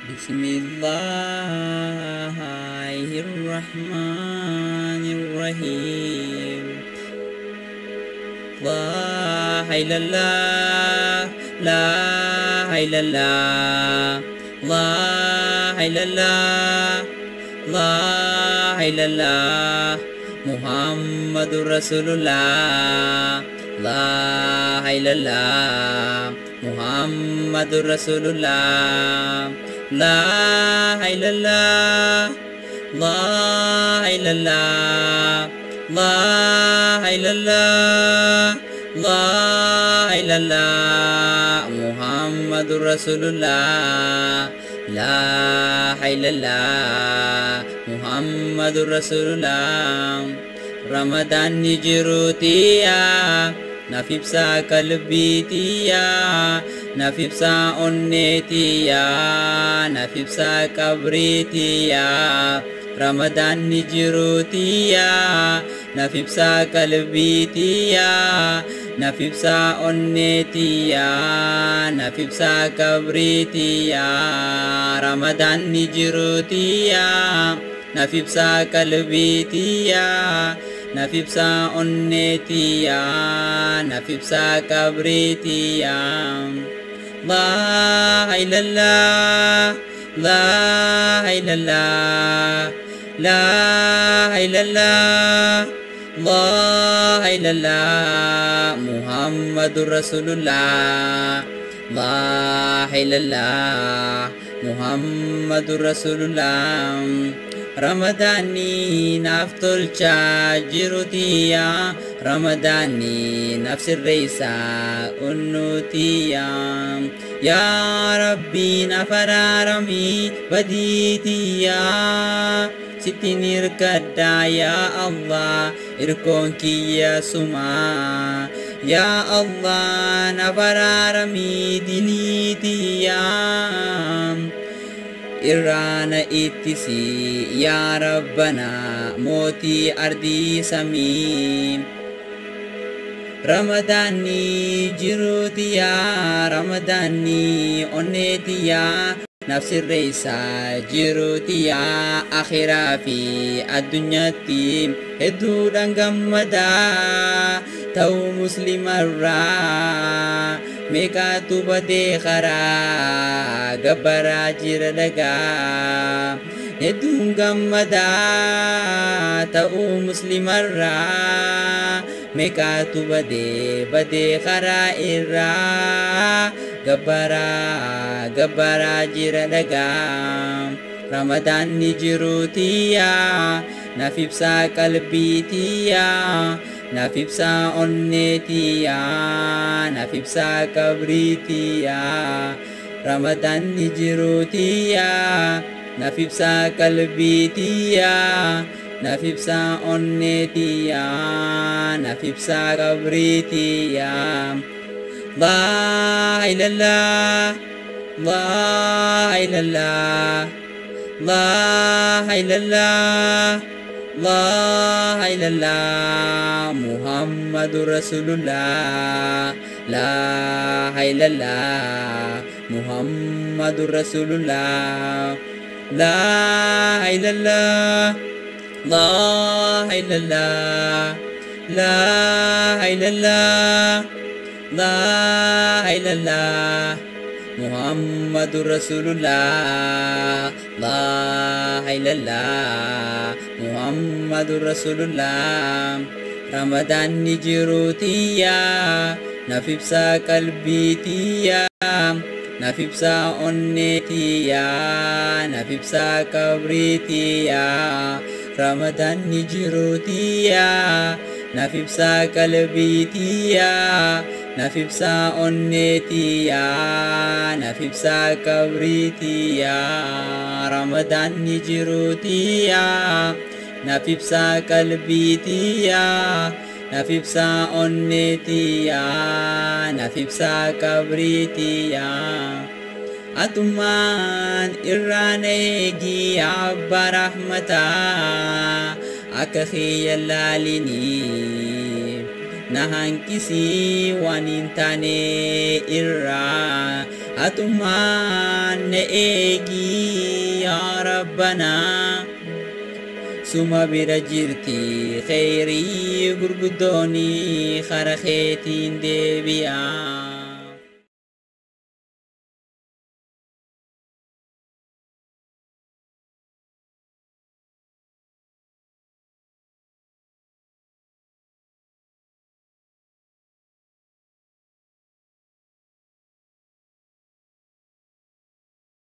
Bismillahirrahmanirrahim. La ilaha illallah, la ilaha illallah, la ilaha illallah, la ilaha illallah, Muhammadur Rasulullah. La ilaha illallah, Muhammadur Rasulullah. La ilaha illallah, la ilaha illallah, la ilaha illallah, la ilaha illallah, Muhammadur Rasulullah. La ilaha illallah, Muhammadur Rasulullah. Ramadan ni jiruutiya, nafibsa kalbitiya, nafibsa onnetiya, nafibsa kabritiya. Ramadan ni jiruutiya, nafibsa kalbitiya, nafibsa onnetiya, nafibsa kabritiya. Ramadan ni jiruutiya, nafibsa kalbitiya, nafibsa onnetiya, nafibsa kabritiya. La ilaha illallah, la ilaha illallah, la ilaha illallah, la ilaha illallah, Muhammadur Rasulullah. La ilaha illallah, Muhammadur Rasulullah. Ramadani naftolcha jirutiya, Ramadani nafsirreisa unnutiya. Ya Rabbi nafararami baditiya, sitin irkadda ya Allah irkon kiyya suma. Ya Allah nafararami dilitiya, irrana ittisi ya Rabbana moti ardi sami. Ramadani jirutiya, Ramadani onnetiya, nafsirreisa jirutiya. Akhira fi addunyatti hedduudhaan gammada ta'u muslimarraa. Meeqatu badee karaa gabbaraa jira dhagaa, hedduun gammadaa ta'uu muslimarraa. Meeqatu badee karaa irraa gabbaraa jira dhagaa. Ramadaan ni jiruutiya, nafibsa qalbitiya, nafibsa onnetiya, nafibsa kabritiya. Ramadan ni jiruutiya, nafibsa qalbitiya, nafibsa onnetiya, nafibsa kabritiya. La ilaha illallah, la ilaha illallah, la ilaha illallah, la ilaha illallah, Muhammadur Rasulullah. La ilaha illallah, Muhammadur Rasulullah. La ilaha illallah, la ilaha illallah, la ilaha illallah, la ilaha illallah, Muhammadur Rasulullah. La ilaha illallah, Muhammadur Rasulullah. Ramadan ni jiruutiya, nafibsa qalbitiya, nafibsa onnetiya, nafibsa kabritiya. Ramadan ni jiruutiya, nafibsa qalbitiya, nafibsa onnetiya, nafibsa kabritiya. Ramadan ni jiruutiya, nafibsa qalbitiya, nafibsa onnetiya, nafibsa kabritiya. Atuman irrana eegi abba rahmata, akka khiyya laalini nahankisi wanin tane irra atuman na egi ya rabbana suma bira jirti khairi gurgudoni kharakhetin debiya